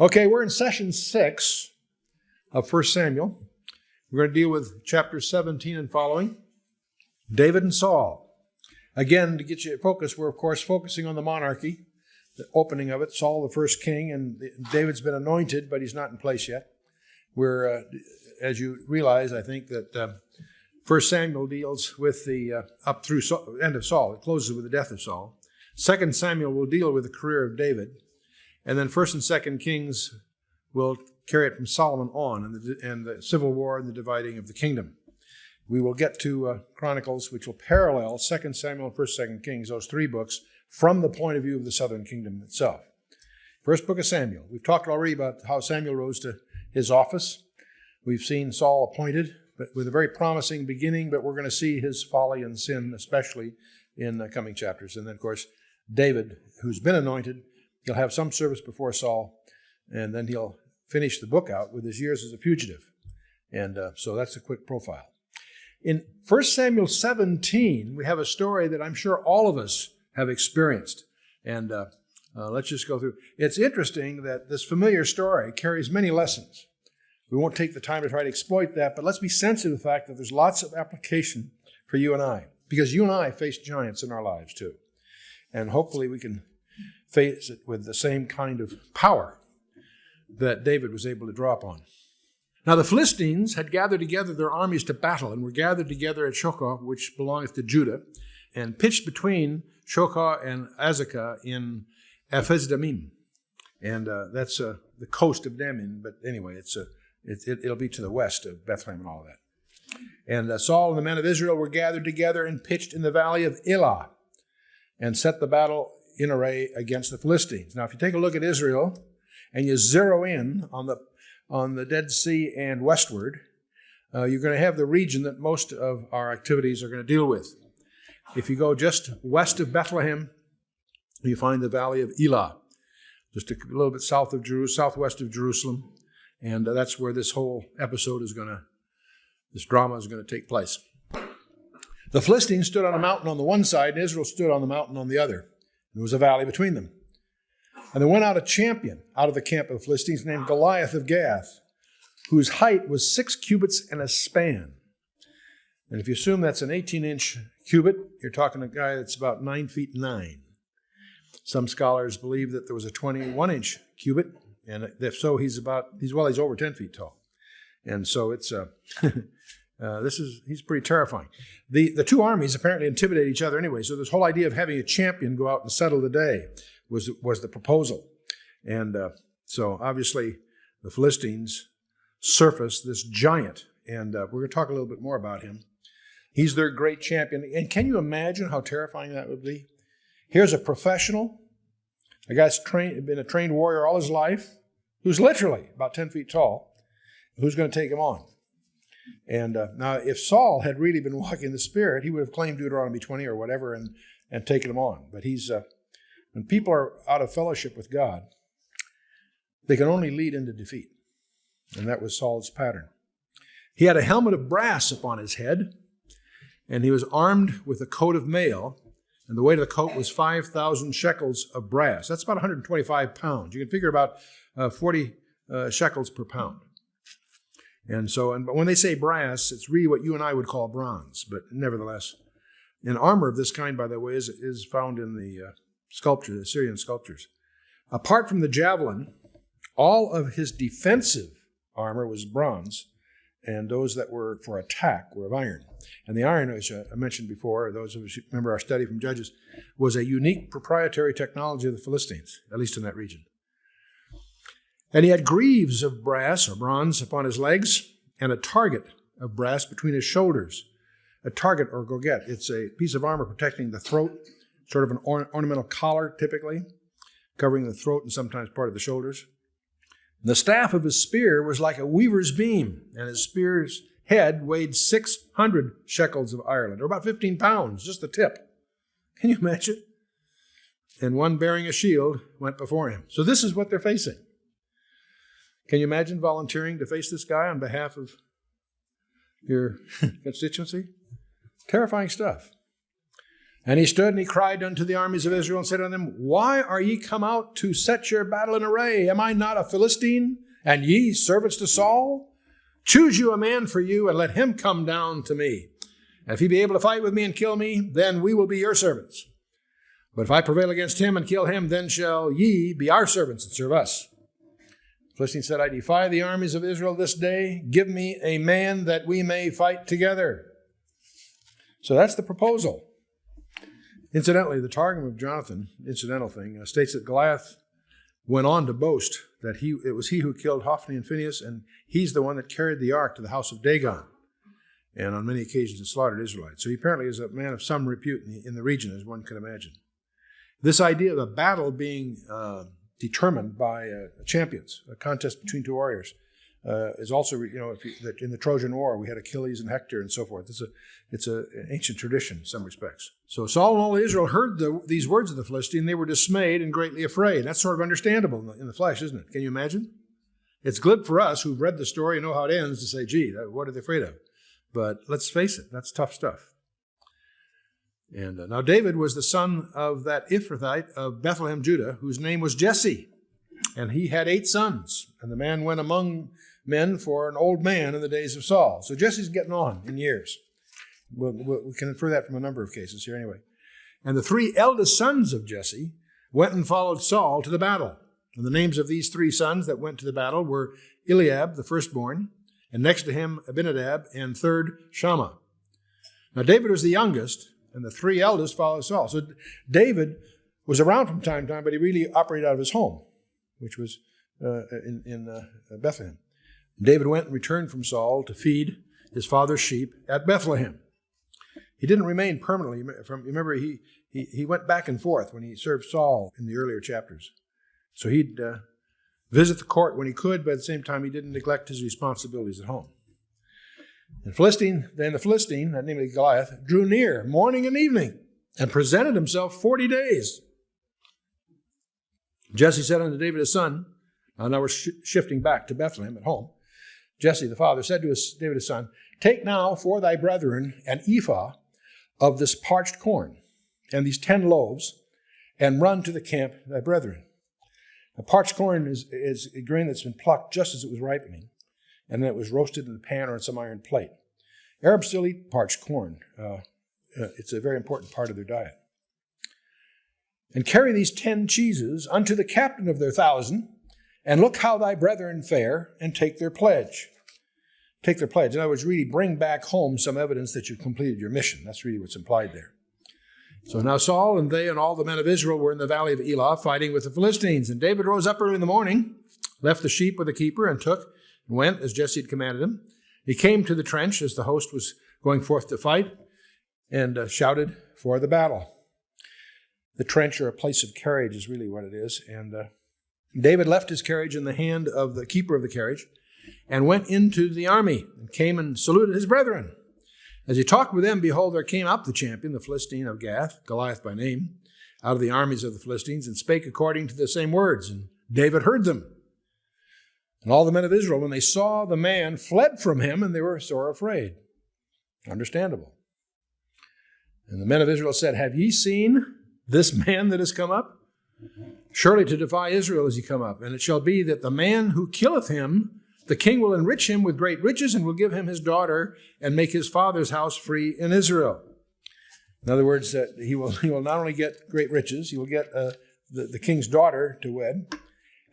Okay, we're in session 6 of 1 Samuel. We're going to deal with chapters 17 and following, David and Saul. Again, to get you focused, we're of course focusing on the monarchy, the opening of it, Saul the first king, and David's been anointed, but he's not in place yet. We're, as you realize, I think that 1 Samuel deals with the up through end of Saul. It closes with the death of Saul. 2 Samuel will deal with the career of David. And then 1 and 2 Kings will carry it from Solomon on and the civil war and the dividing of the kingdom. We will get to Chronicles, which will parallel 2 Samuel and 1 2 Kings, those three books, from the point of view of the southern kingdom itself. First book of Samuel. We've talked already about how Samuel rose to his office. We've seen Saul appointed, but with a very promising beginning, but we're going to see his folly and sin, especially in the coming chapters. And then, of course, David, who's been anointed, he'll have some service before Saul, and then he'll finish the book out with his years as a fugitive. And so that's a quick profile. In 1 Samuel 17, we have a story that I'm sure all of us have experienced. And let's just go through. It's interesting that this familiar story carries many lessons. We won't take the time to try to exploit that, but let's be sensitive to the fact that there's lots of application for you and I, because you and I face giants in our lives too. And hopefully we can face it with the same kind of power that David was able to draw upon. Now the Philistines had gathered together their armies to battle and were gathered together at Shochoh, which belongeth to Judah, and pitched between Shochoh and Azekah in Ephes-Dammim. And that's the coast of Damin, but anyway, it'll be to the west of Bethlehem and all of that. And Saul and the men of Israel were gathered together and pitched in the valley of Elah and set the battle in array against the Philistines. Now, if you take a look at Israel and you zero in on the Dead Sea and westward, you're going to have the region that most of our activities are going to deal with. If you go just west of Bethlehem, you find the valley of Elah, just a little bit southwest of Jerusalem, and that's where this whole episode this drama is going to take place. The Philistines stood on a mountain on the one side, and Israel stood on the mountain on the other. There was a valley between them. And there went out a champion out of the camp of the Philistines named Goliath of Gath, whose height was 6 cubits and a span. And if you assume that's an 18-inch cubit, you're talking a guy that's about 9 feet 9. Some scholars believe that there was a 21-inch cubit, and if so, he's over 10 feet tall. And so it's he's pretty terrifying. The two armies apparently intimidate each other anyway, so this whole idea of having a champion go out and settle the day was the proposal. And so obviously the Philistines surfaced this giant, and we're going to talk a little bit more about him. He's their great champion. And can you imagine how terrifying that would be? Here's a professional, a guy's been a trained warrior all his life, who's literally about 10 feet tall. Who's going to take him on? And now, if Saul had really been walking in the Spirit, he would have claimed Deuteronomy 20 or whatever and taken him on. But when people are out of fellowship with God, they can only lead into defeat. And that was Saul's pattern. He had a helmet of brass upon his head, and he was armed with a coat of mail, and the weight of the coat was 5,000 shekels of brass. That's about 125 pounds. You can figure about 40 shekels per pound. And but when they say brass, it's really what you and I would call bronze. But nevertheless, an armor of this kind, by the way, is found in the the Syrian sculptures. Apart from the javelin, all of his defensive armor was bronze, and those that were for attack were of iron. And the iron, as I mentioned before, those of us who remember our study from Judges, was a unique proprietary technology of the Philistines, at least in that region. And he had greaves of brass or bronze upon his legs and a target of brass between his shoulders. A target or gorget. It's a piece of armor protecting the throat, sort of an ornamental collar typically, covering the throat and sometimes part of the shoulders. And the staff of his spear was like a weaver's beam, and his spear's head weighed 600 shekels of Ireland, or about 15 pounds, just the tip. Can you imagine? And one bearing a shield went before him. So this is what they're facing. Can you imagine volunteering to face this guy on behalf of your constituency? Terrifying stuff. And he stood and he cried unto the armies of Israel and said unto them, Why are ye come out to set your battle in array? Am I not a Philistine, and ye servants to Saul? Choose you a man for you, and let him come down to me. And if he be able to fight with me and kill me, then we will be your servants. But if I prevail against him and kill him, then shall ye be our servants and serve us. The Philistine said, I defy the armies of Israel this day. Give me a man that we may fight together. So that's the proposal. Incidentally, the Targum of Jonathan, incidental thing, states that Goliath went on to boast that it was he who killed Hophni and Phinehas, and he's the one that carried the ark to the house of Dagon, and on many occasions had slaughtered Israelites. So he apparently is a man of some repute in the region, as one can imagine. This idea of a battle being determined by champions, a contest between two warriors, is also, that in the Trojan War we had Achilles and Hector and so forth. It's an ancient tradition in some respects. So Saul and all Israel heard these words of the Philistine. They were dismayed and greatly afraid. That's sort of understandable in the flesh, isn't it? Can you imagine? It's glib for us who've read the story and know how it ends to say, gee, what are they afraid of? But let's face it, that's tough stuff. And now David was the son of that Ephrathite of Bethlehem, Judah, whose name was Jesse. And he had 8 sons. And the man went among men for an old man in the days of Saul. So Jesse's getting on in years. We can infer that from a number of cases here anyway. And the 3 eldest sons of Jesse went and followed Saul to the battle. And the names of these 3 sons that went to the battle were Eliab, the firstborn, and next to him Abinadab, and third Shammah. Now David was the youngest, and the 3 eldest followed Saul. So David was around from time to time, but he really operated out of his home, which was in Bethlehem. David went and returned from Saul to feed his father's sheep at Bethlehem. He didn't remain permanently. Remember, he went back and forth when he served Saul in the earlier chapters. So he'd visit the court when he could, but at the same time he didn't neglect his responsibilities at home. And the Philistine, namely Goliath, drew near morning and evening and presented himself 40 days. Jesse said unto David his son, now we're shifting back to Bethlehem at home. Jesse the father said to David his son, Take now for thy brethren an ephah of this parched corn and these 10 loaves, and run to the camp of thy brethren. The parched corn is a grain that's been plucked just as it was ripening, and then it was roasted in a pan or in some iron plate. Arabs still eat parched corn. It's a very important part of their diet. And carry these 10 cheeses unto the captain of their 1,000, and look how thy brethren fare, and take their pledge. Take their pledge. In other words, really bring back home some evidence that you've completed your mission. That's really what's implied there. So now Saul and they and all the men of Israel were in the valley of Elah fighting with the Philistines. And David rose up early in the morning, left the sheep with the keeper, and went as Jesse had commanded him. He came to the trench as the host was going forth to fight, and shouted for the battle. The trench, or a place of carriage, is really what it is. And David left his carriage in the hand of the keeper of the carriage and went into the army and came and saluted his brethren. As he talked with them, behold, there came up the champion, the Philistine of Gath, Goliath by name, out of the armies of the Philistines, and spake according to the same words. And David heard them. And all the men of Israel, when they saw the man, fled from him, and they were sore afraid. Understandable. And the men of Israel said, Have ye seen this man that is come up? Surely to defy Israel is he come up. And it shall be that the man who killeth him, the king will enrich him with great riches, and will give him his daughter, and make his father's house free in Israel. In other words, he will not only get great riches, he will get the king's daughter to wed,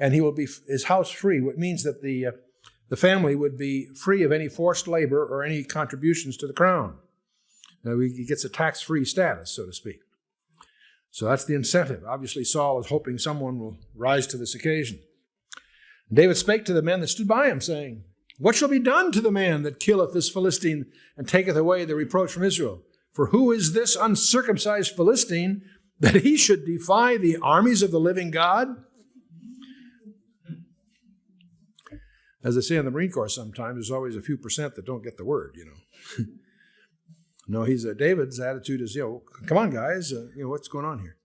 and he will be his house free, which means that the family would be free of any forced labor or any contributions to the crown. Now, he gets a tax-free status, so to speak. So that's the incentive. Obviously, Saul is hoping someone will rise to this occasion. And David spake to the men that stood by him, saying, What shall be done to the man that killeth this Philistine and taketh away the reproach from Israel? For who is this uncircumcised Philistine that he should defy the armies of the living God? As they say in the Marine Corps sometimes, there's always a few percent that don't get the word, No, David's attitude is, come on, guys, what's going on here?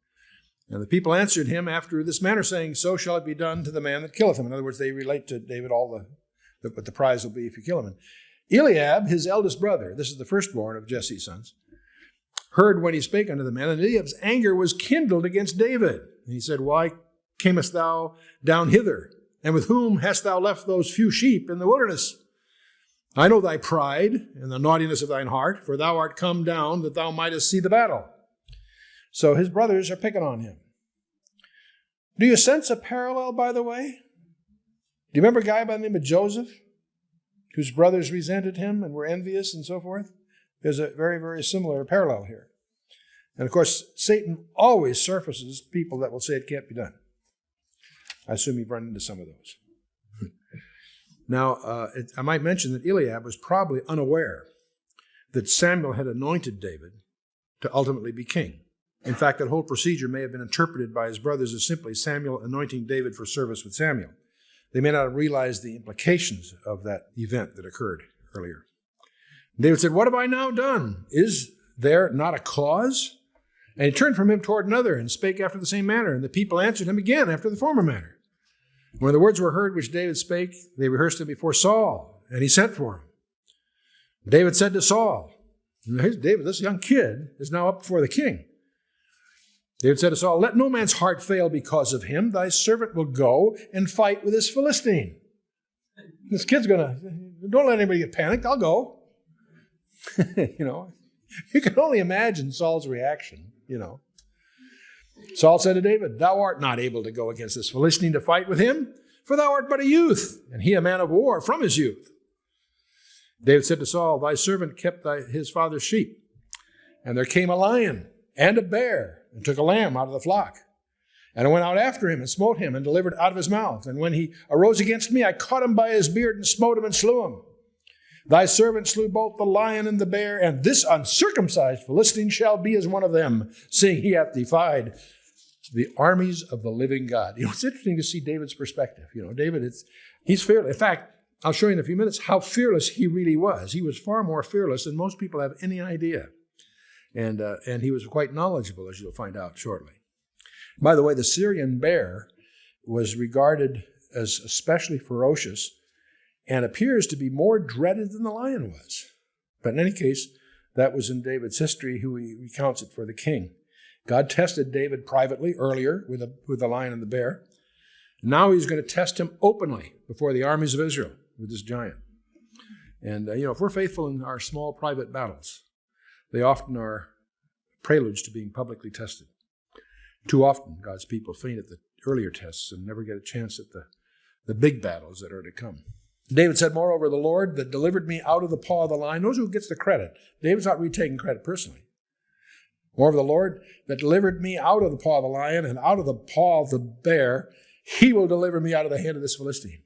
And the people answered him after this manner, saying, So shall it be done to the man that killeth him. In other words, they relate to David what the prize will be if you kill him. And Eliab, his eldest brother, this is the firstborn of Jesse's sons, heard when he spake unto the men, and Eliab's anger was kindled against David. And he said, Why camest thou down hither? And with whom hast thou left those few sheep in the wilderness? I know thy pride and the naughtiness of thine heart, for thou art come down that thou mightest see the battle. So his brothers are picking on him. Do you sense a parallel, by the way? Do you remember a guy by the name of Joseph, whose brothers resented him and were envious and so forth? There's a very, very similar parallel here. And of course, Satan always surfaces people that will say it can't be done. I assume you've run into some of those. Now, I might mention that Eliab was probably unaware that Samuel had anointed David to ultimately be king. In fact, that whole procedure may have been interpreted by his brothers as simply Samuel anointing David for service with Samuel. They may not have realized the implications of that event that occurred earlier. David said, What have I now done? Is there not a cause? And he turned from him toward another and spake after the same manner. And the people answered him again after the former manner. When the words were heard which David spake, they rehearsed them before Saul, and he sent for him. David said to Saul, here's David, this young kid, is now up before the king. David said to Saul, Let no man's heart fail because of him. Thy servant will go and fight with this Philistine. This kid's don't let anybody get panicked. I'll go. You can only imagine Saul's reaction, Saul said to David, Thou art not able to go against this Philistine to fight with him, for thou art but a youth, and he a man of war from his youth. David said to Saul, Thy servant kept his father's sheep, and there came a lion and a bear, and took a lamb out of the flock. And I went out after him, and smote him, and delivered out of his mouth. And when he arose against me, I caught him by his beard, and smote him, and slew him. Thy servant slew both the lion and the bear, and this uncircumcised Philistine shall be as one of them, seeing he hath defied the armies of the living God. It's interesting to see David's perspective. David, he's fearless. In fact, I'll show you in a few minutes how fearless he really was. He was far more fearless than most people have any idea. And he was quite knowledgeable, as you'll find out shortly. By the way, the Syrian bear was regarded as especially ferocious and appears to be more dreaded than the lion was. But in any case, that was in David's history, who he recounts it for the king. God tested David privately earlier with the lion and the bear. Now he's going to test him openly before the armies of Israel with this giant. And, if we're faithful in our small private battles, they often are preludes to being publicly tested. Too often, God's people faint at the earlier tests and never get a chance at the big battles that are to come. David said, Moreover, the Lord that delivered me out of the paw of the lion, knows who gets the credit. David's not really taking credit personally. Moreover, the Lord that delivered me out of the paw of the lion and out of the paw of the bear, he will deliver me out of the hand of this Philistine.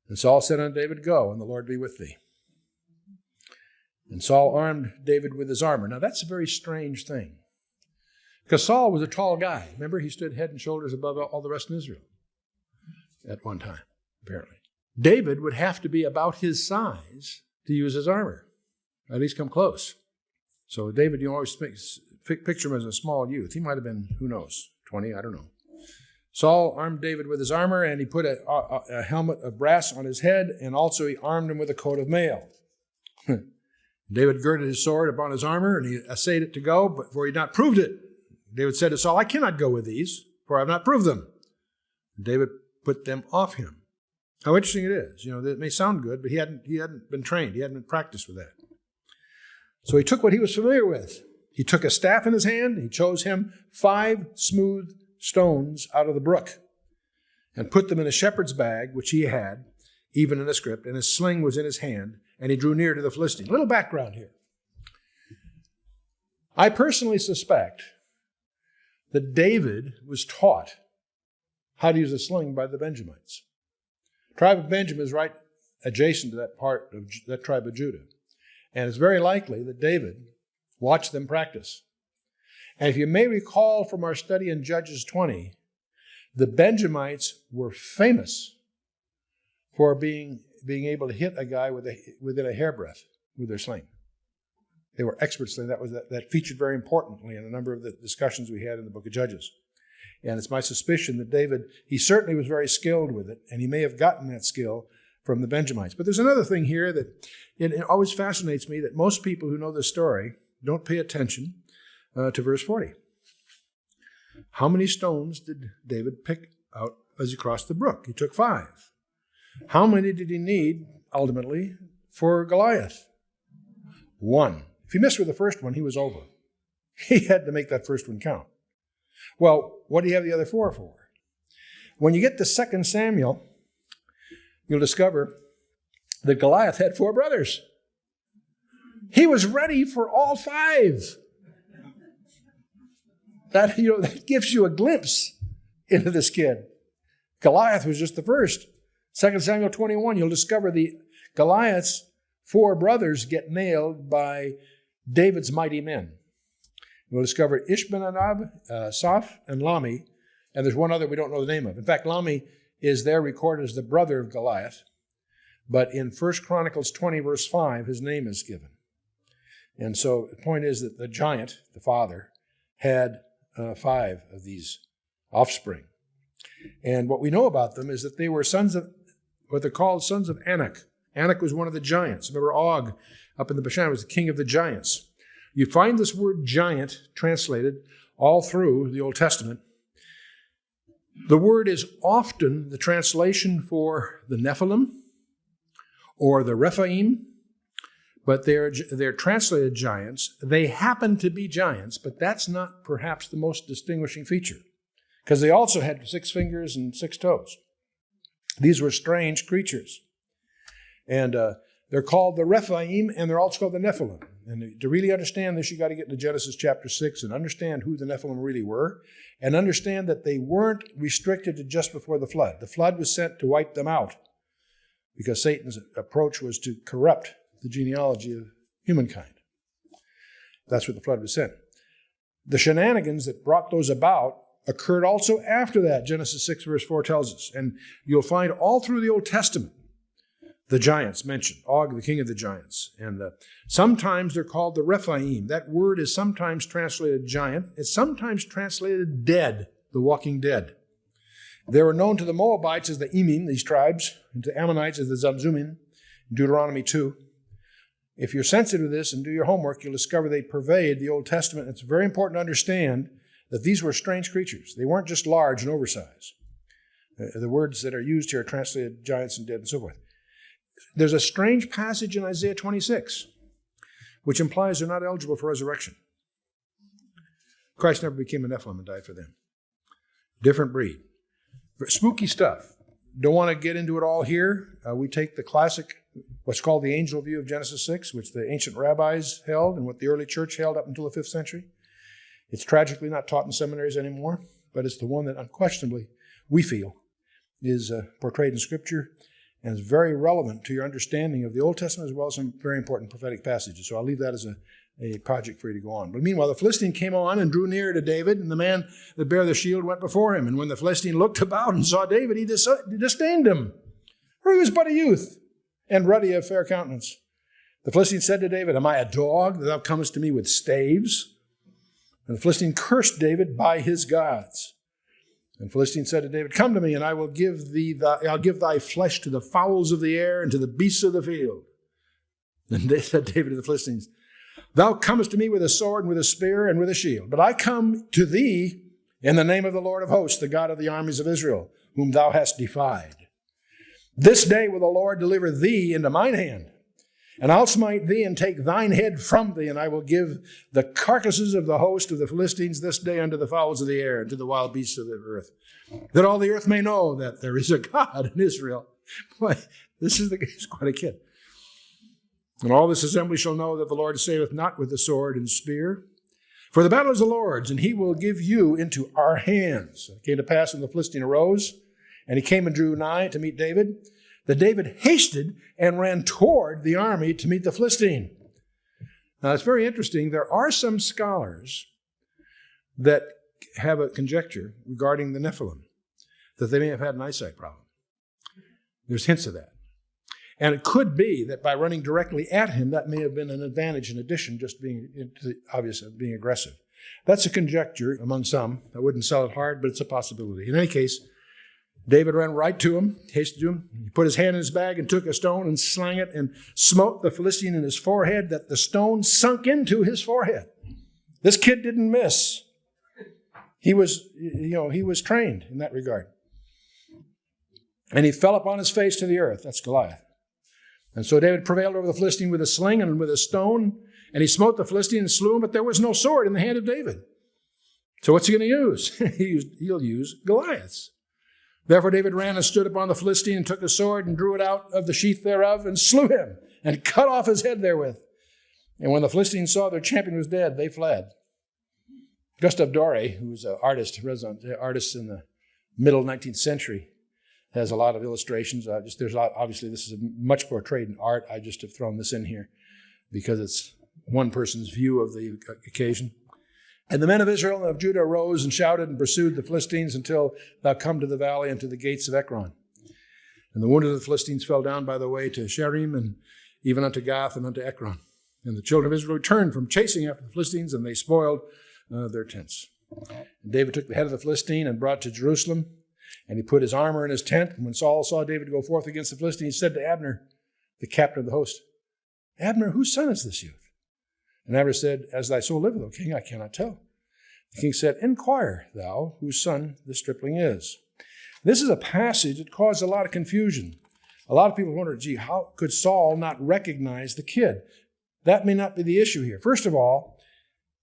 And Saul said unto David, Go, and the Lord be with thee. And Saul armed David with his armor. Now, that's a very strange thing, because Saul was a tall guy. Remember, he stood head and shoulders above all the rest of Israel at one time, apparently. David would have to be about his size to use his armor, at least come close. So David, you always picture him as a small youth. He might have been, who knows, 20, I don't know. Saul armed David with his armor, and he put a helmet of brass on his head, and also he armed him with a coat of mail. David girded his sword upon his armor, and he essayed it to go, but for he had not proved it. David said to Saul, I cannot go with these, for I have not proved them. And David put them off him. How interesting it is. It may sound good, but he hadn't been trained. He hadn't been practiced with that. So he took what he was familiar with. He took a staff in his hand, and he chose him 5 smooth stones out of the brook and put them in a shepherd's bag, which he had, even in the script, and his sling was in his hand, and he drew near to the Philistine. A little background here. I personally suspect that David was taught how to use a sling by the Benjamites. The tribe of Benjamin is right adjacent to that part of that tribe of Judah. And it's very likely that David watched them practice. And if you may recall from our study in Judges 20, the Benjamites were famous for being able to hit a guy within a hairbreadth with their sling. They were experts. That featured very importantly in a number of the discussions we had in the book of Judges. And it's my suspicion that David, he certainly was very skilled with it, and he may have gotten that skill from the Benjamites. But there's another thing here that it always fascinates me, that most people who know this story, don't pay attention to verse 40. How many stones did David pick out as he crossed the brook? He took 5. How many did he need, ultimately, for Goliath? 1. If he missed with the first one, he was over. He had to make that first one count. Well, what do you have the other 4 for? When you get to 2 Samuel, you'll discover that Goliath had 4 brothers. He was ready for all 5. That gives you a glimpse into this kid. Goliath was just the first. 2 Samuel 21, you'll discover the Goliath's 4 brothers get nailed by David's mighty men. You'll discover Ishbi-benob, Soph, and Lami, and there's one other we don't know the name of. In fact, Lami is there recorded as the brother of Goliath, but in 1 Chronicles 20, verse 5, his name is given. And so the point is that the giant, the father, had 5 of these offspring. And what we know about them is that they were sons of, what they're called sons of Anak. Anak was one of the giants. Remember, Og up in the Bashan was the king of the giants. You find this word giant translated all through the Old Testament. The word is often the translation for the Nephilim or the Rephaim, but they're translated giants. They happen to be giants, but that's not perhaps the most distinguishing feature, because they also had 6 fingers and 6 toes. These were strange creatures. And they're called the Rephaim, and they're also called the Nephilim. And to really understand this, you got to get into Genesis chapter 6 and understand who the Nephilim really were, and understand that they weren't restricted to just before the flood. The flood was sent to wipe them out, because Satan's approach was to corrupt the genealogy of humankind. That's what the flood was sent. The shenanigans that brought those about occurred also after that, Genesis 6 verse 4 tells us. And you'll find all through the Old Testament the giants mentioned, Og, the king of the giants. And sometimes they're called the Rephaim. That word is sometimes translated giant. It's sometimes translated dead, the walking dead. They were known to the Moabites as the Emim, these tribes, and to Ammonites as the Zamzummim, in Deuteronomy 2. If you're sensitive to this and do your homework, you'll discover they pervade the Old Testament. It's very important to understand that these were strange creatures. They weren't just large and oversized. The words that are used here are translated giants and dead and so forth. There's a strange passage in Isaiah 26, which implies they're not eligible for resurrection. Christ never became a Nephilim and died for them. Different breed. Spooky stuff. Don't want to get into it all here. We take the classic, what's called the angel view of Genesis 6, which the ancient rabbis held and what the early church held up until the 5th century. It's tragically not taught in seminaries anymore, but it's the one that unquestionably we feel is portrayed in Scripture and is very relevant to your understanding of the Old Testament as well as some very important prophetic passages. So I'll leave that as a project for you to go on. But meanwhile, the Philistine came on and drew near to David, and the man that bare the shield went before him. And when the Philistine looked about and saw David, he disdained him, for he was but a youth and ruddy of fair countenance. The Philistine said to David, "Am I a dog that thou comest to me with staves?" And the Philistine cursed David by his gods. And the Philistine said to David, "Come to me, and I will give I'll give thy flesh to the fowls of the air and to the beasts of the field." And they said David to the Philistines, "Thou comest to me with a sword and with a spear and with a shield, but I come to thee in the name of the Lord of hosts, the God of the armies of Israel, whom thou hast defied. This day will the Lord deliver thee into mine hand, and I'll smite thee and take thine head from thee, and I will give the carcasses of the host of the Philistines this day unto the fowls of the air and to the wild beasts of the earth, that all the earth may know that there is a God in Israel." Boy, he's quite a kid. "And all this assembly shall know that the Lord saveth not with the sword and spear. For the battle is the Lord's, and he will give you into our hands." It came to pass when the Philistine arose, and he came and drew nigh to meet David, that David hasted and ran toward the army to meet the Philistine. Now, it's very interesting. There are some scholars that have a conjecture regarding the Nephilim, that they may have had an eyesight problem. There's hints of that. And it could be that by running directly at him, that may have been an advantage in addition, just being into the obvious of being aggressive. That's a conjecture among some. I wouldn't sell it hard, but it's a possibility. In any case, David ran right to him, hasted to him. He put his hand in his bag and took a stone and slang it and smote the Philistine in his forehead that the stone sunk into his forehead. This kid didn't miss. He was trained in that regard. And he fell upon his face to the earth. That's Goliath. And so David prevailed over the Philistine with a sling and with a stone. And he smote the Philistine and slew him, but there was no sword in the hand of David. So what's he going to use? He'll use Goliath's. Therefore David ran and stood upon the Philistine and took a sword and drew it out of the sheath thereof and slew him and cut off his head therewith. And when the Philistines saw their champion was dead, they fled. Gustave Doré, who was an artist in the middle 19th century, has a lot of illustrations. Obviously, this is much portrayed in art. I just have thrown this in here because it's one person's view of the occasion. And the men of Israel and of Judah arose and shouted and pursued the Philistines until thou come to the valley and to the gates of Ekron. And the wounded of the Philistines fell down by the way to Sherim and even unto Gath and unto Ekron. And the children of Israel returned from chasing after the Philistines, and they spoiled their tents. And David took the head of the Philistine and brought to Jerusalem, and he put his armor in his tent. And when Saul saw David go forth against the Philistines, he said to Abner, the captain of the host, Abner, whose son is this youth? And Abner said, as thy soul liveth, O king, I cannot tell. The king said, inquire thou whose son this stripling is. This is a passage that caused a lot of confusion. A lot of people wonder, gee, how could Saul not recognize the kid? That may not be the issue here. First of all,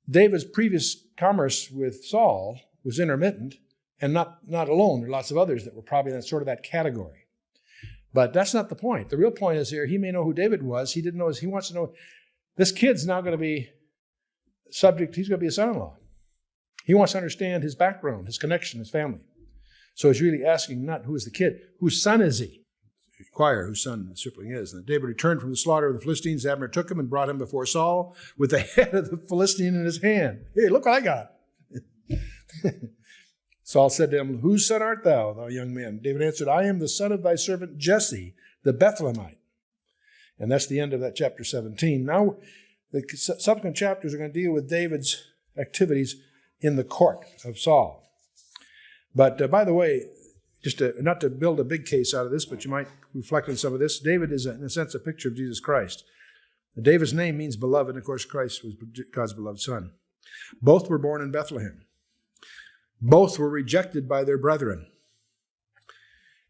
David's previous commerce with Saul was intermittent and not alone. There are lots of others that were probably in sort of that category. But that's not the point. The real point is here, he may know who David was. He didn't know. He wants to know, this kid's now going to be subject, he's going to be a son-in-law. He wants to understand his background, his connection, his family. So he's really asking not who is the kid, whose son is he? Inquire whose son the stripling is. And David returned from the slaughter of the Philistines. Abner took him and brought him before Saul with the head of the Philistine in his hand. Hey, look what I got. Saul said to him, whose son art thou, thou young man? David answered, I am the son of thy servant Jesse, the Bethlehemite. And that's the end of that chapter 17. Now, the subsequent chapters are going to deal with David's activities in the court of Saul. But by the way, not to build a big case out of this, but you might reflect on some of this. David is, in a sense, a picture of Jesus Christ. David's name means beloved, and of course, Christ was God's beloved son. Both were born in Bethlehem. Both were rejected by their brethren.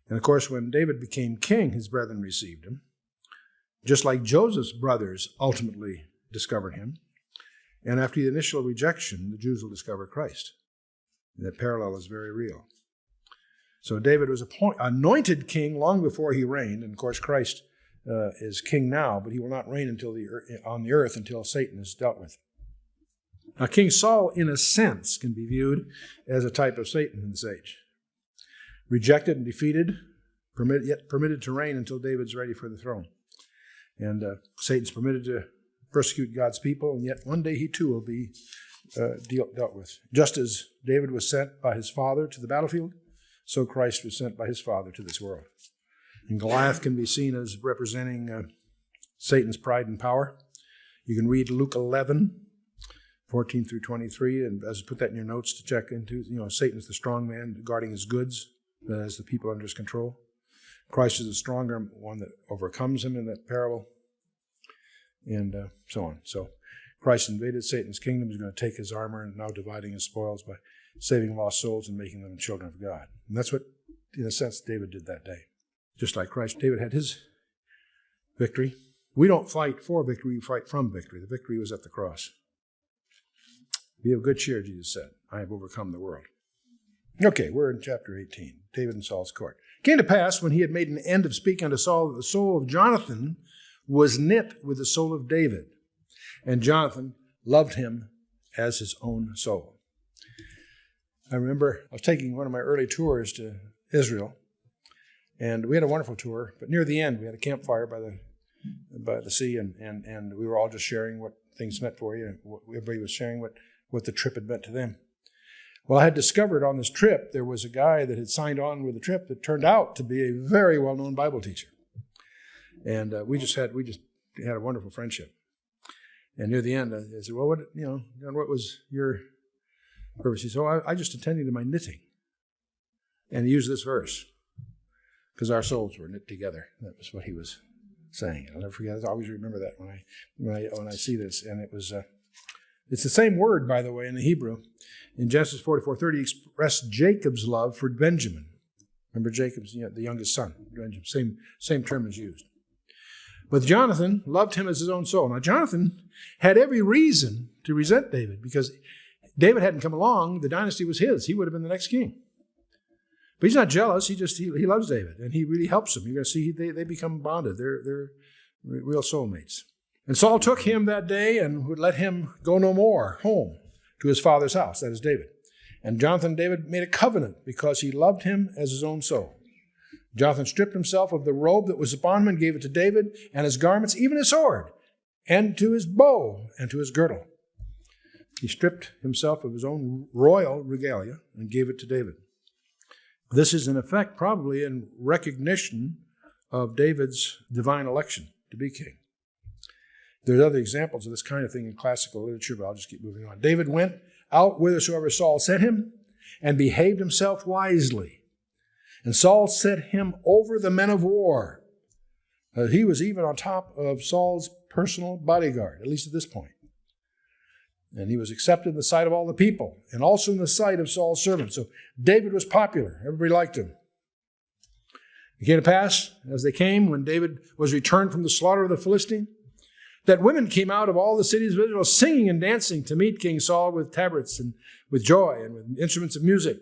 And of course, when David became king, his brethren received him. Just like Joseph's brothers ultimately discovered him. And after the initial rejection, the Jews will discover Christ. And that parallel is very real. So David was anointed king long before he reigned. And of course, Christ is king now, but he will not reign on the earth until Satan is dealt with. Now, King Saul, in a sense, can be viewed as a type of Satan in this age. Rejected and defeated, yet permitted to reign until David's ready for the throne. And Satan's permitted to persecute God's people, and yet one day he too will be dealt with. Just as David was sent by his father to the battlefield, so Christ was sent by his Father to this world. And Goliath can be seen as representing Satan's pride and power. You can read Luke 11, 14 through 23, and as put that in your notes to check into, Satan's the strong man guarding his goods, as the people under his control. Christ is the stronger one that overcomes him in that parable, and so on. So Christ invaded Satan's kingdom. He's going to take his armor and now dividing his spoils by saving lost souls and making them children of God. And that's what, in a sense, David did that day. Just like Christ, David had his victory. We don't fight for victory, we fight from victory. The victory was at the cross. Be of good cheer, Jesus said. I have overcome the world. Okay, we're in chapter 18, David and Saul's court. It came to pass, when he had made an end of speaking unto Saul, that the soul of Jonathan was knit with the soul of David, and Jonathan loved him as his own soul. I remember I was taking one of my early tours to Israel, and we had a wonderful tour, but near the end we had a campfire by the sea, and we were all just sharing what things meant for you. Everybody was sharing what the trip had meant to them. Well, I had discovered on this trip there was a guy that had signed on with the trip that turned out to be a very well-known Bible teacher. And we just had a wonderful friendship. And near the end, I said, well, what was your purpose? He said, I just attended to my knitting. And he used this verse. because our souls were knit together. That was what he was saying. I'll never forget. I always remember that when I see this. And it was it's the same word, by the way, in the Hebrew. In Genesis 44:30, expressed Jacob's love for Benjamin. Remember Jacob's, the youngest son. Benjamin, same term is used. But Jonathan loved him as his own soul. Now, Jonathan had every reason to resent David because David hadn't come along. The dynasty was his. He would have been the next king. But he's not jealous. He loves David, and he really helps him. You're going to see they become bonded. They're real soulmates. And Saul took him that day and would let him go no more home to his father's house. That is David. And Jonathan and David made a covenant because he loved him as his own soul. Jonathan stripped himself of the robe that was upon him and gave it to David, and his garments, even his sword, and to his bow, and to his girdle. He stripped himself of his own royal regalia and gave it to David. This is in effect probably in recognition of David's divine election to be king. There's other examples of this kind of thing in classical literature, but I'll just keep moving on. David went out whithersoever Saul sent him and behaved himself wisely. And Saul set him over the men of war. He was even on top of Saul's personal bodyguard, at least at this point. And he was accepted in the sight of all the people, and also in the sight of Saul's servants. So David was popular. Everybody liked him. It came to pass, as they came, when David was returned from the slaughter of the Philistine, that women came out of all the cities of Israel singing and dancing to meet King Saul with tabrets and with joy and with instruments of music.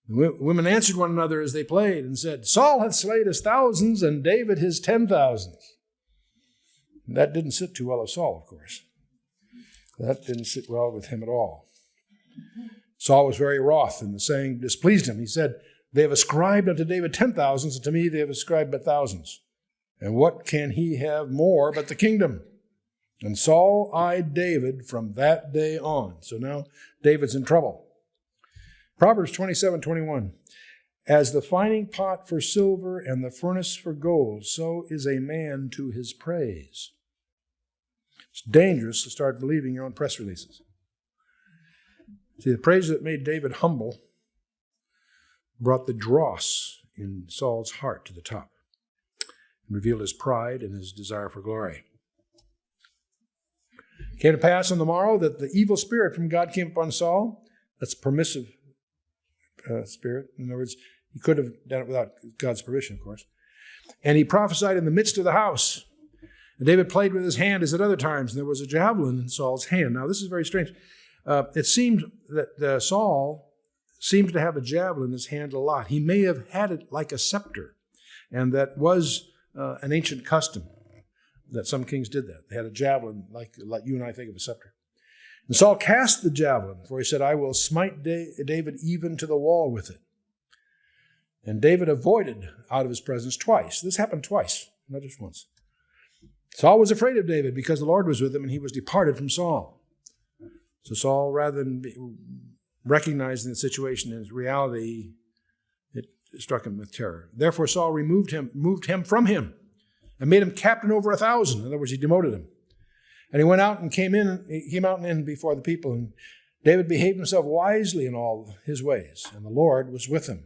The women answered one another as they played and said, Saul hath slain his thousands and David his 10,000s. That didn't sit too well with Saul, of course. That didn't sit well with him at all. Saul was very wroth, and the saying displeased him. He said, they have ascribed unto David 10,000s, and to me they have ascribed but thousands. And what can he have more but the kingdom? And Saul eyed David from that day on. So now David's in trouble. Proverbs 27:21. As the fining pot for silver and the furnace for gold, so is a man to his praise. It's dangerous to start believing your own press releases. See, the praise that made David humble brought the dross in Saul's heart to the top and revealed his pride and his desire for glory. It came to pass on the morrow that the evil spirit from God came upon Saul. That's permissive spirit. In other words, he could have done it without God's permission, of course. And he prophesied in the midst of the house. And David played with his hand as at other times, and there was a javelin in Saul's hand. Now, this is very strange. It seemed that Saul seemed to have a javelin in his hand a lot. He may have had it like a scepter, and that was an ancient custom that some kings did that. They had a javelin like you and I think of a scepter. And Saul cast the javelin, for he said, I will smite David even to the wall with it. And David avoided out of his presence twice. This happened twice, not just once. Saul was afraid of David because the Lord was with him, and he was departed from Saul. So Saul, rather than recognizing the situation as reality, it struck him with terror. Therefore Saul moved him from him, and made him captain over 1,000. In other words, he demoted him. And he went out and came out and in before the people. And David behaved himself wisely in all his ways, and the Lord was with him.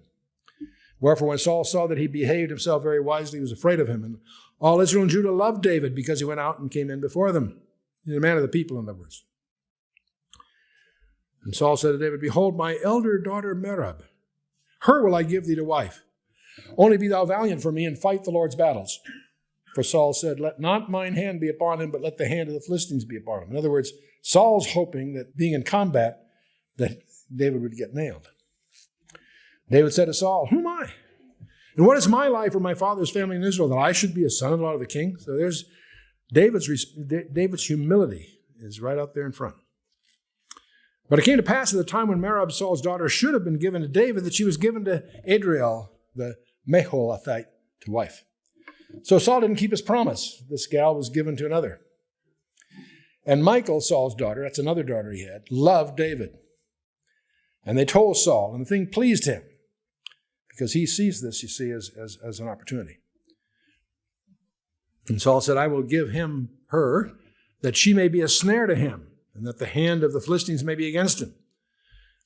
Wherefore, when Saul saw that he behaved himself very wisely, he was afraid of him. And all Israel and Judah loved David because he went out and came in before them. He's a man of the people, in other words. And Saul said to David, Behold, my elder daughter Merab, her will I give thee to wife. Only be thou valiant for me and fight the Lord's battles. For Saul said, Let not mine hand be upon him, but let the hand of the Philistines be upon him. In other words, Saul's hoping that being in combat, that David would get nailed. David said to Saul, Who am I? And what is my life or my father's family in Israel, that I should be a son-in-law of the king? So there's David's humility is right out there in front. But it came to pass at the time when Merab, Saul's daughter, should have been given to David, that she was given to Adriel, the Meholathite, to wife. So Saul didn't keep his promise. This gal was given to another. And Michal, Saul's daughter, that's another daughter he had, loved David. And they told Saul, and the thing pleased him, because he sees this, you see, as an opportunity. And Saul said, I will give him her, that she may be a snare to him, and that the hand of the Philistines may be against him.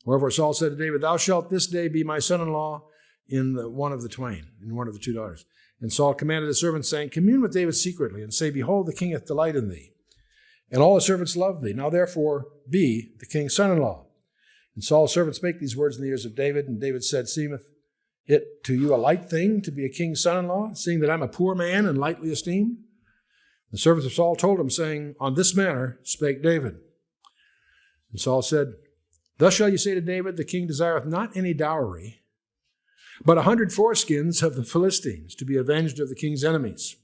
Wherefore Saul said to David, Thou shalt this day be my son-in-law, in one of the twain, in one of the two daughters. And Saul commanded his servants, saying, commune with David secretly, and say, behold, the king hath delight in thee, and all his servants love thee. Now therefore be the king's son-in-law. And Saul's servants spake these words in the ears of David, and David said, seemeth it to you a light thing to be a king's son-in-law, seeing that I'm a poor man and lightly esteemed? The servants of Saul told him, saying, on this manner spake David. And Saul said, thus shall you say to David, the king desireth not any dowry, but 100 foreskins of the Philistines, to be avenged of the king's enemies.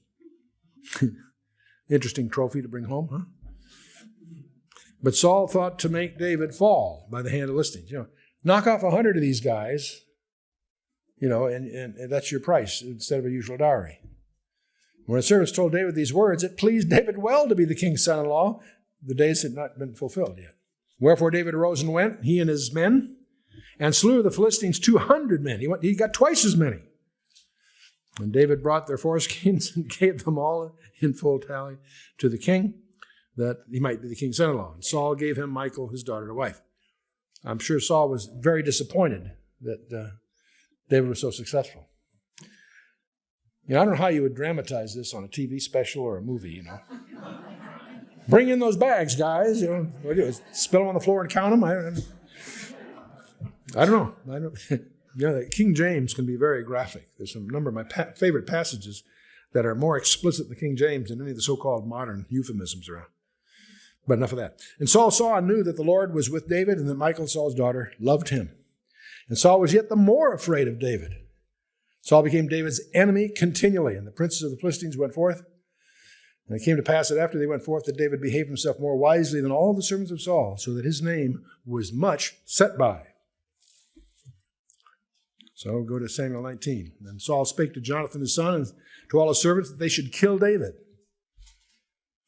Interesting trophy to bring home, huh? But Saul thought to make David fall by the hand of Philistines. Knock off 100 of these guys, and that's your price instead of a usual dowry. When the servants told David these words, it pleased David well to be the king's son-in-law. The days had not been fulfilled yet. Wherefore David arose and went, he and his men, and slew of the Philistines 200 men. He got twice as many. And David brought their foreskins and gave them all in full tally to the king, that he might be the king's son-in-law. And Saul gave him Michal, his daughter, to wife. I'm sure Saul was very disappointed that David was so successful. I don't know how you would dramatize this on a TV special or a movie, Bring in those bags, guys. What do you do? Spill them on the floor and count them? I don't know. King James can be very graphic. There's a number of my favorite passages that are more explicit in the King James than any of the so-called modern euphemisms around. But enough of that. And Saul saw and knew that the Lord was with David, and that Michal, Saul's daughter, loved him. And Saul was yet the more afraid of David. Saul became David's enemy continually, and the princes of the Philistines went forth. And it came to pass that after they went forth, that David behaved himself more wisely than all the servants of Saul, so that his name was much set by. So go to Samuel 19. And Saul spake to Jonathan his son and to all his servants that they should kill David.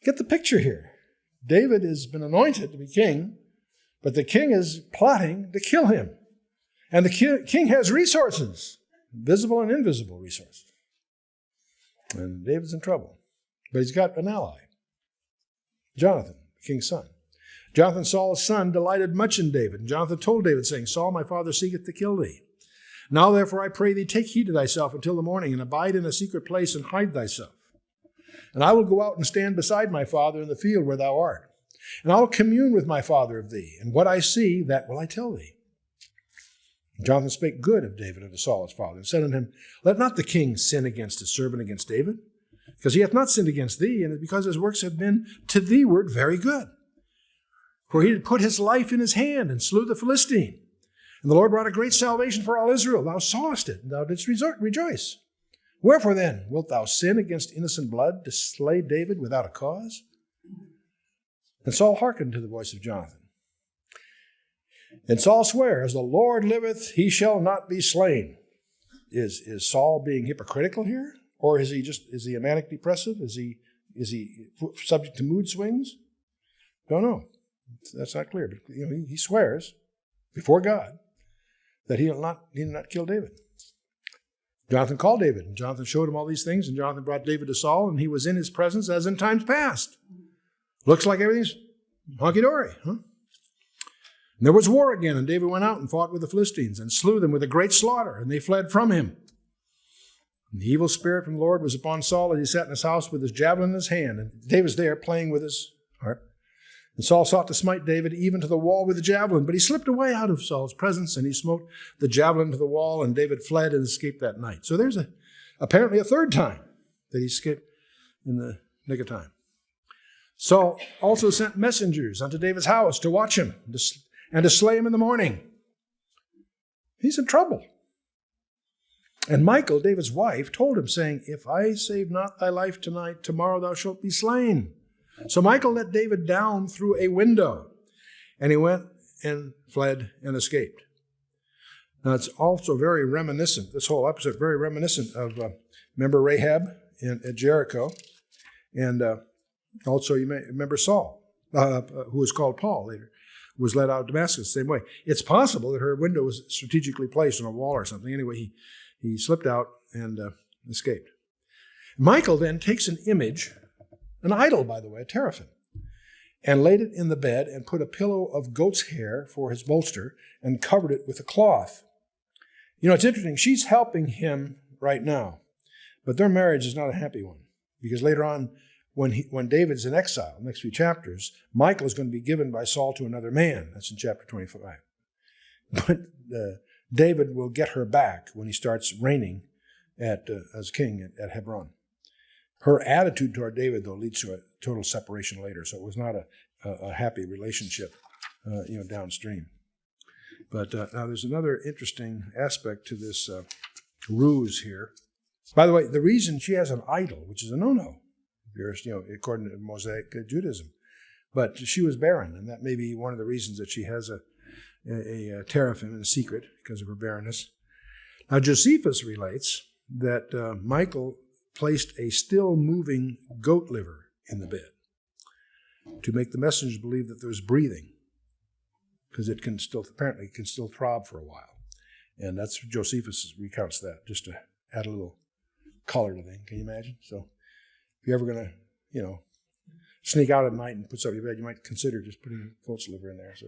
Get the picture here. David has been anointed to be king, but the king is plotting to kill him. And the king has resources, visible and invisible resources. And David's in trouble. But he's got an ally, Jonathan, the king's son. Jonathan, Saul's son, delighted much in David. And Jonathan told David, saying, Saul, my father, seeketh to kill thee. Now, therefore, I pray thee, take heed to thyself until the morning, and abide in a secret place, and hide thyself. And I will go out and stand beside my father in the field where thou art. And I will commune with my father of thee, and what I see, that will I tell thee. And Jonathan spake good of David unto Saul his father, and said unto him, let not the king sin against his servant, against David, because he hath not sinned against thee, and because his works have been to thee ward very good. For he had put his life in his hand, and slew the Philistine. And the Lord brought a great salvation for all Israel. Thou sawest it, and thou didst rejoice. Wherefore then wilt thou sin against innocent blood to slay David without a cause? And Saul hearkened to the voice of Jonathan. And Saul sware, as the Lord liveth, he shall not be slain. Is Saul being hypocritical here? Or is he a manic depressive? Is he subject to mood swings? Don't know. That's not clear. But he swears before God that he'll not kill David. Jonathan called David, and Jonathan showed him all these things, and Jonathan brought David to Saul, and he was in his presence as in times past. Looks like everything's hunky-dory, huh? And there was war again, and David went out and fought with the Philistines, and slew them with a great slaughter, and they fled from him. And the evil spirit from the Lord was upon Saul as he sat in his house with his javelin in his hand, and David's there playing with his harp. And Saul sought to smite David even to the wall with the javelin, but he slipped away out of Saul's presence, and he smote the javelin to the wall, and David fled and escaped that night. So there's apparently a third time that he escaped in the nick of time. Saul also sent messengers unto David's house to watch him and to slay him in the morning. He's in trouble. And Michal, David's wife, told him, saying, if I save not thy life tonight, tomorrow thou shalt be slain. So Michal let David down through a window, and he went and fled and escaped. Now, it's also very reminiscent, this whole episode, very reminiscent of, remember Rahab at Jericho, and also you may remember Saul, who was called Paul later, was led out of Damascus the same way. It's possible that her window was strategically placed on a wall or something. Anyway, he slipped out and escaped. Michal then takes an image, an idol, by the way, a teraphim, and laid it in the bed and put a pillow of goat's hair for his bolster and covered it with a cloth. You know, it's interesting. She's helping him right now, but their marriage is not a happy one, because later on, when David's in exile, the next few chapters, Michal is going to be given by Saul to another man. That's in chapter 25. But David will get her back when he starts reigning as king at Hebron. Her attitude toward David, though, leads to a total separation later, so it was not a happy relationship, downstream. But now there's another interesting aspect to this ruse here. By the way, the reason she has an idol, which is a no-no, according to Mosaic Judaism, but she was barren, and that may be one of the reasons that she has a teraphim in secret because of her barrenness. Now Josephus relates that Michal placed a still-moving goat liver in the bed to make the messengers believe that there was breathing, because it can still throb for a while. And that's Josephus recounts that, just to add a little color to the thing. Can you imagine? So if you're ever going to, sneak out at night and put something in your bed, you might consider just putting goat's liver in there. So,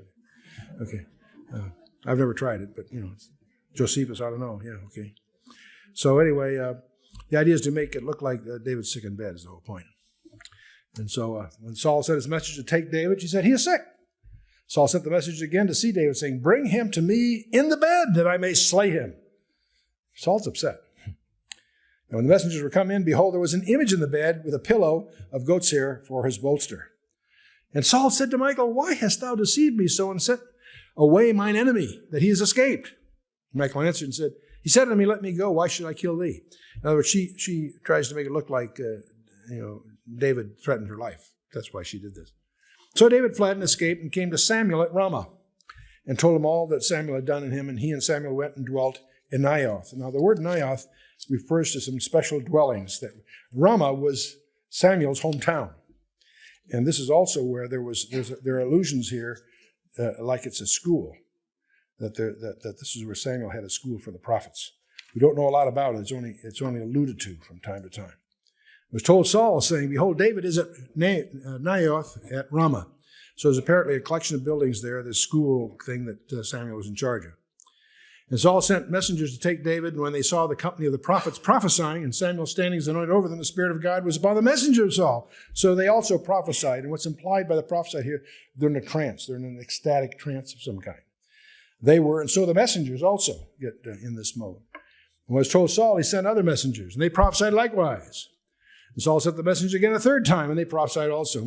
okay. I've never tried it, but, Josephus, I don't know. Yeah, okay. So anyway, the idea is to make it look like David's sick in bed is the whole point. And so when Saul sent his message to take David, she said, he is sick. Saul sent the message again to see David, saying, bring him to me in the bed that I may slay him. Saul's upset. And when the messengers were come in, behold, there was an image in the bed with a pillow of goat's hair for his bolster. And Saul said to Michal, why hast thou deceived me so and sent away mine enemy, that he has escaped? Michal answered and said, he said unto me, let me go, why should I kill thee? In other words, she tries to make it look like, David threatened her life. That's why she did this. So David fled and escaped and came to Samuel at Ramah and told him all that Samuel had done in him, and he and Samuel went and dwelt in Naioth. Now the word Naioth refers to some special dwellings. That Ramah was Samuel's hometown. And this is also where there are allusions here, like it's a school, that this is where Samuel had a school for the prophets. We don't know a lot about it. It's only alluded to from time to time. It was told Saul, saying, behold, David is at Naioth at Ramah. So there's apparently a collection of buildings there, this school thing that Samuel was in charge of. And Saul sent messengers to take David, and when they saw the company of the prophets prophesying, and Samuel standing as anointed over them, the Spirit of God was upon the messenger of Saul. So they also prophesied. And what's implied by the prophesied here, they're in a trance. They're in an ecstatic trance of some kind. They were, and so the messengers also get in this mode. And when it was told Saul, he sent other messengers, and they prophesied likewise. And Saul sent the message again a third time, and they prophesied also.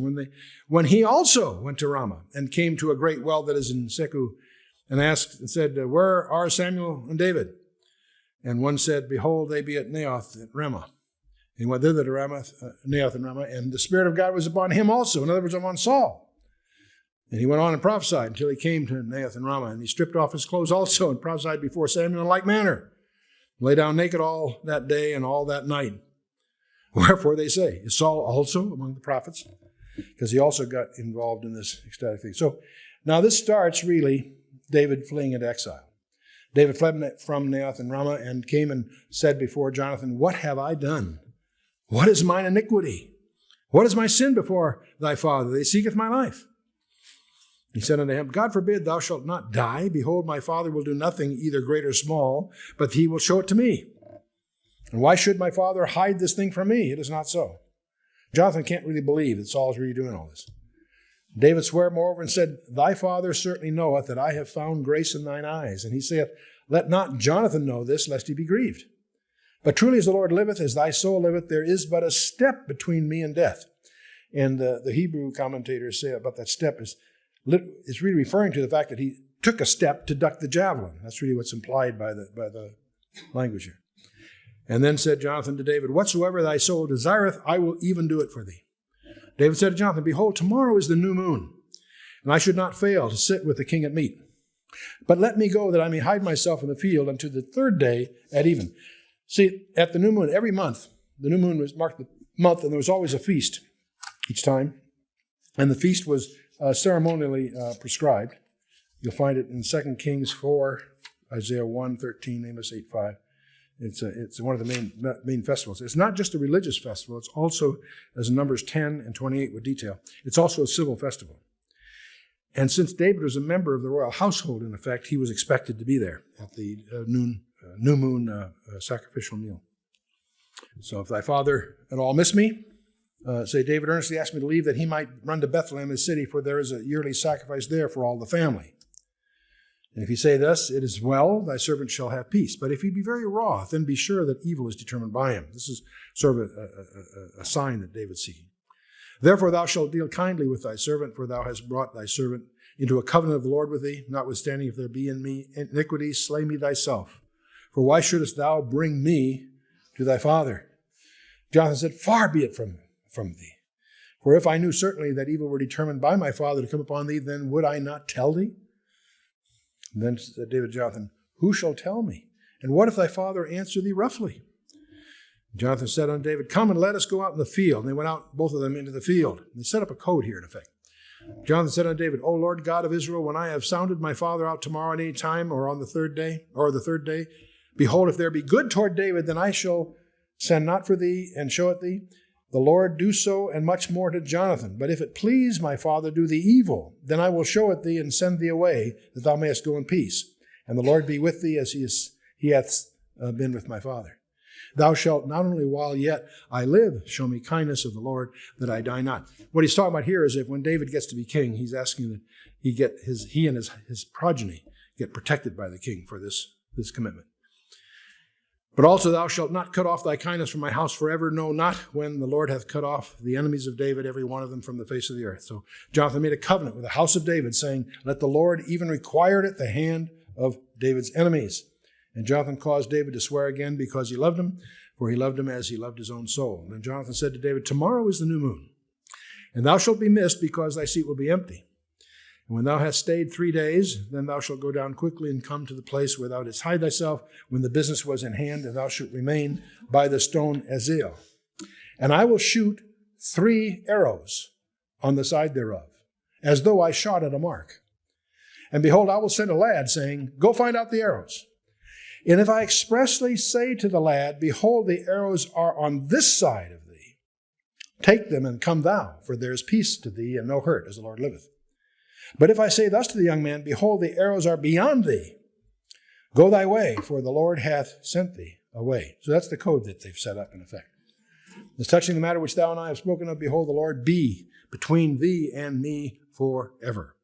When he also went to Ramah and came to a great well that is in Seku, and asked and said, where are Samuel and David? And one said, behold, they be at Naioth at Ramah. And he went thither to Naioth and Ramah, and the Spirit of God was upon him also. In other words, upon Saul. And he went on and prophesied until he came to Naioth and Ramah, and he stripped off his clothes also and prophesied before Samuel in like manner. Lay down naked all that day and all that night. Wherefore they say, is Saul also among the prophets? Because he also got involved in this ecstatic thing. So now this starts really David fleeing into exile. David fled from Naioth and Ramah and came and said before Jonathan, what have I done? What is mine iniquity? What is my sin before thy father? They seeketh my life. He said unto him, God forbid thou shalt not die. Behold, my father will do nothing, either great or small, but he will show it to me. And why should my father hide this thing from me? It is not so. Jonathan can't really believe that Saul is really doing all this. David sware moreover and said, thy father certainly knoweth that I have found grace in thine eyes. And he saith, let not Jonathan know this, lest he be grieved. But truly as the Lord liveth, as thy soul liveth, there is but a step between me and death. And the Hebrew commentators say about that step is really referring to the fact that he took a step to duck the javelin. That's really what's implied by the language here. And then said Jonathan to David, whatsoever thy soul desireth, I will even do it for thee. David said to Jonathan, behold, tomorrow is the new moon, and I should not fail to sit with the king at meat. But let me go that I may hide myself in the field unto the third day at even. See, at the new moon, every month, the new moon was marked the month, and there was always a feast each time. And the feast was ceremonially prescribed. You'll find it in 2 Kings 4, Isaiah 1, 13, Amos 8, 5. It's one of the main festivals. It's not just a religious festival. It's also, as in Numbers 10 and 28 with detail, it's also a civil festival. And since David was a member of the royal household, in effect, he was expected to be there at the noon new moon sacrificial meal. So if thy father at all miss me, say, David earnestly asked me to leave that he might run to Bethlehem, his city, for there is a yearly sacrifice there for all the family. And if he say thus, it is well, thy servant shall have peace. But if he be very wroth, then be sure that evil is determined by him. This is sort of a sign that David's seeking. Therefore thou shalt deal kindly with thy servant, for thou hast brought thy servant into a covenant of the Lord with thee. Notwithstanding, if there be in me iniquity, slay me thyself. For why shouldest thou bring me to thy father? Jonathan said, far be it from thee. For if I knew certainly that evil were determined by my father to come upon thee, then would I not tell thee? And then said David to Jonathan, who shall tell me? And what if thy father answer thee roughly? Jonathan said unto David, come and let us go out in the field. And they went out, both of them, into the field. And they set up a code here, in effect. Jonathan said unto David, O Lord God of Israel, when I have sounded my father out tomorrow at any time, or on the third day, behold, if there be good toward David, then I shall send not for thee and show it thee. The Lord do so, and much more to Jonathan. But if it please my father do thee evil, then I will show it thee and send thee away, that thou mayest go in peace. And the Lord be with thee as he hath been with my father. Thou shalt not only while yet I live show me kindness of the Lord, that I die not. What he's talking about here is that when David gets to be king, he's asking that he and his progeny get protected by the king for this commitment. But also thou shalt not cut off thy kindness from my house forever, no, not when the Lord hath cut off the enemies of David, every one of them from the face of the earth. So Jonathan made a covenant with the house of David, saying, let the Lord even require it at the hand of David's enemies. And Jonathan caused David to swear again because he loved him, for he loved him as he loved his own soul. And then Jonathan said to David, tomorrow is the new moon, and thou shalt be missed because thy seat will be empty. And when thou hast stayed 3 days, then thou shalt go down quickly and come to the place where thou didst hide thyself when the business was in hand, and thou shalt remain by the stone Ezel. And I will shoot 3 arrows on the side thereof, as though I shot at a mark. And behold, I will send a lad, saying, go find out the arrows. And if I expressly say to the lad, behold, the arrows are on this side of thee, take them and come thou, for there is peace to thee and no hurt, as the Lord liveth. But if I say thus to the young man, behold, the arrows are beyond thee, go thy way, for the Lord hath sent thee away. So that's the code that they've set up in effect. As touching the matter which thou and I have spoken of, behold, the Lord be between thee and me forever.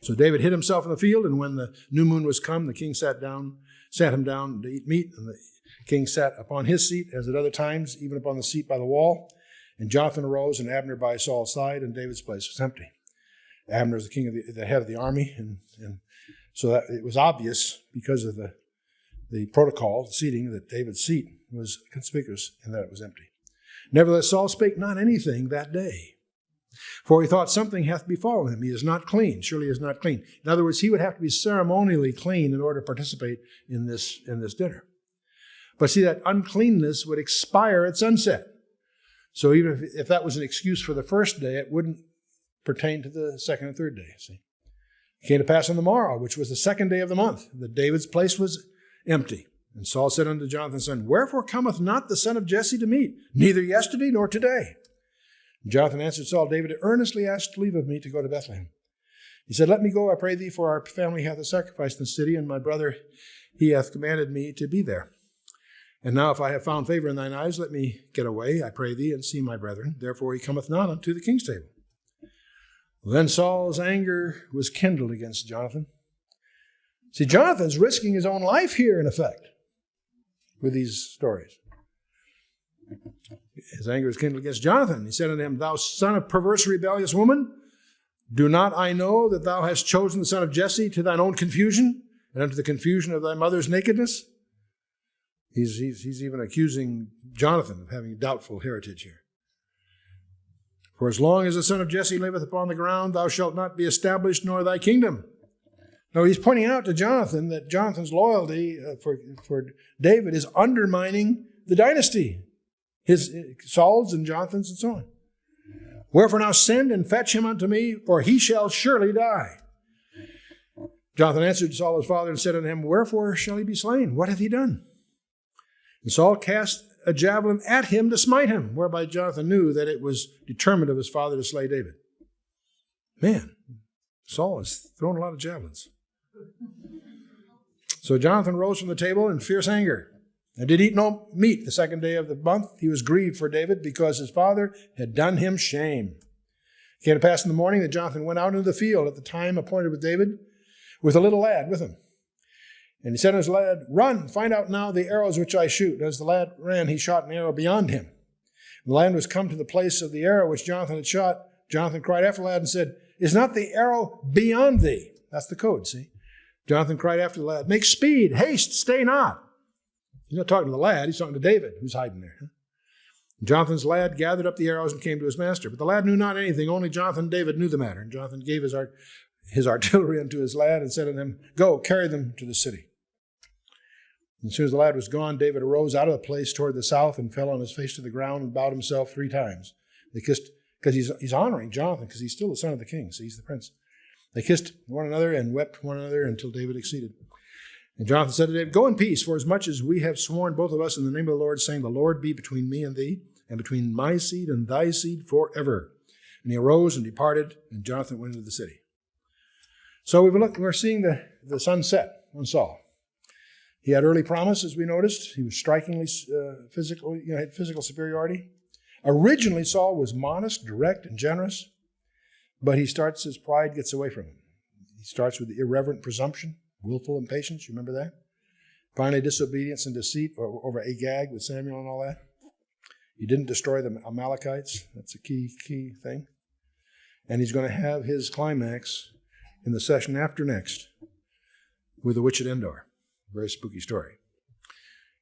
So David hid himself in the field, and when the new moon was come, the king sat him down to eat meat, and the king sat upon his seat, as at other times, even upon the seat by the wall. And Jonathan arose, and Abner by Saul's side, and David's place was empty. Abner is the head of the army, and so that it was obvious because of the protocol, the seating, that David's seat was conspicuous and that it was empty. Nevertheless, Saul spake not anything that day, for he thought something hath befallen him. He is not clean. Surely he is not clean. In other words, he would have to be ceremonially clean in order to participate in this dinner. But see, that uncleanness would expire at sunset. So even if that was an excuse for the first day, it wouldn't pertain to the second and third day. See, it came to pass on the morrow, which was the second day of the month, that David's place was empty. And Saul said unto Jonathan's son, wherefore cometh not the son of Jesse to meat, neither yesterday nor today? And Jonathan answered Saul, David earnestly asked leave of me to go to Bethlehem. He said, let me go, I pray thee, for our family hath a sacrifice in the city, and my brother, he hath commanded me to be there. And now if I have found favor in thine eyes, let me get away, I pray thee, and see my brethren. Therefore he cometh not unto the king's table. Then Saul's anger was kindled against Jonathan. See, Jonathan's risking his own life here, in effect, with these stories. His anger was kindled against Jonathan. He said unto him, thou son of perverse, rebellious woman, do not I know that thou hast chosen the son of Jesse to thine own confusion, and unto the confusion of thy mother's nakedness? He's even accusing Jonathan of having doubtful heritage here. For as long as the son of Jesse liveth upon the ground, thou shalt not be established, nor thy kingdom. Now he's pointing out to Jonathan that Jonathan's loyalty for David is undermining the dynasty, Saul's and Jonathan's and so on. Wherefore now send and fetch him unto me, for he shall surely die. Jonathan answered Saul his father and said unto him, wherefore shall he be slain? What hath he done? And Saul cast a javelin at him to smite him, whereby Jonathan knew that it was determined of his father to slay David. Man, Saul has thrown a lot of javelins. So Jonathan rose from the table in fierce anger and did eat no meat the second day of the month. He was grieved for David because his father had done him shame. It came to pass in the morning that Jonathan went out into the field at the time appointed with David with a little lad with him. And he said to his lad, "Run, find out now the arrows which I shoot." As the lad ran, he shot an arrow beyond him. When the lad was come to the place of the arrow which Jonathan had shot, Jonathan cried after the lad and said, "Is not the arrow beyond thee?" That's the code, see? Jonathan cried after the lad, "Make speed, haste, stay not." He's not talking to the lad, he's talking to David, who's hiding there. Jonathan's lad gathered up the arrows and came to his master. But the lad knew not anything, only Jonathan and David knew the matter. And Jonathan gave his artillery unto his lad and said unto him, "Go, carry them to the city." And as soon as the lad was gone, David arose out of the place toward the south and fell on his face to the ground and bowed himself 3 times. They kissed, because he's honoring Jonathan, because he's still the son of the king, so he's the prince. They kissed one another and wept one another until David exceeded. And Jonathan said to David, "Go in peace, for as much as we have sworn both of us in the name of the Lord, saying, the Lord be between me and thee, and between my seed and thy seed forever." And he arose and departed, and Jonathan went into the city. So we're seeing the sun set on Saul. He had early promise, as we noticed. He was strikingly physical, had physical superiority. Originally, Saul was modest, direct, and generous, but his pride gets away from him. He starts with the irreverent presumption, willful impatience, you remember that? Finally, disobedience and deceit over Agag with Samuel and all that. He didn't destroy the Amalekites. That's a key thing. And he's going to have his climax in the session after next with the witch at Endor. Very spooky story.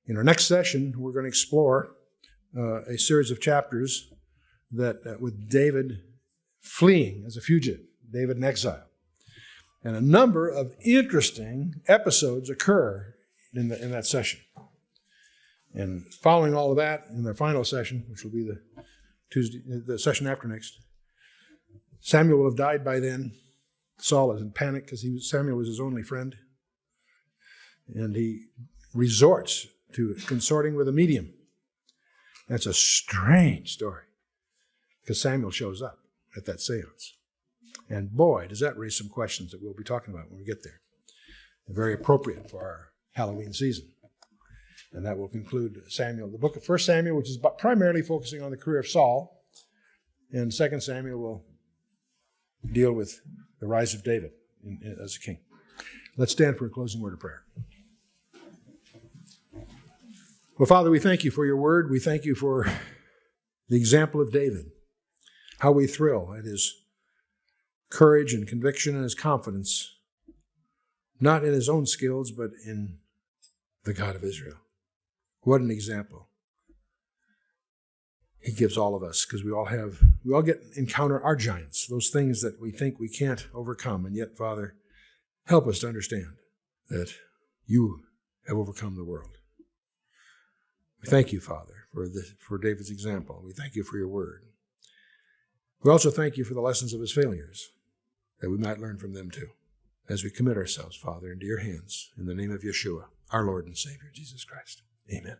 In our next session, we're going to explore a series of chapters that with David fleeing as a fugitive, David in exile. And a number of interesting episodes occur in that session. And following all of that, in the final session, which will be the session after next, Samuel will have died by then. Saul is in panic because Samuel was his only friend. And he resorts to consorting with a medium. That's a strange story because Samuel shows up at that seance. And boy, does that raise some questions that we'll be talking about when we get there. They're very appropriate for our Halloween season. And that will conclude Samuel. The book of 1 Samuel, which is primarily focusing on the career of Saul. And 2 Samuel will deal with the rise of David as a king. Let's stand for a closing word of prayer. Well, Father, we thank you for your word. We thank you for the example of David, how we thrill at his courage and conviction and his confidence, not in his own skills, but in the God of Israel. What an example he gives all of us, because we all encounter our giants, those things that we think we can't overcome. And yet, Father, help us to understand that you have overcome the world. We thank you, Father, for David's example. We thank you for your word. We also thank you for the lessons of his failures, that we might learn from them too, as we commit ourselves, Father, into your hands, in the name of Yeshua, our Lord and Savior, Jesus Christ. Amen.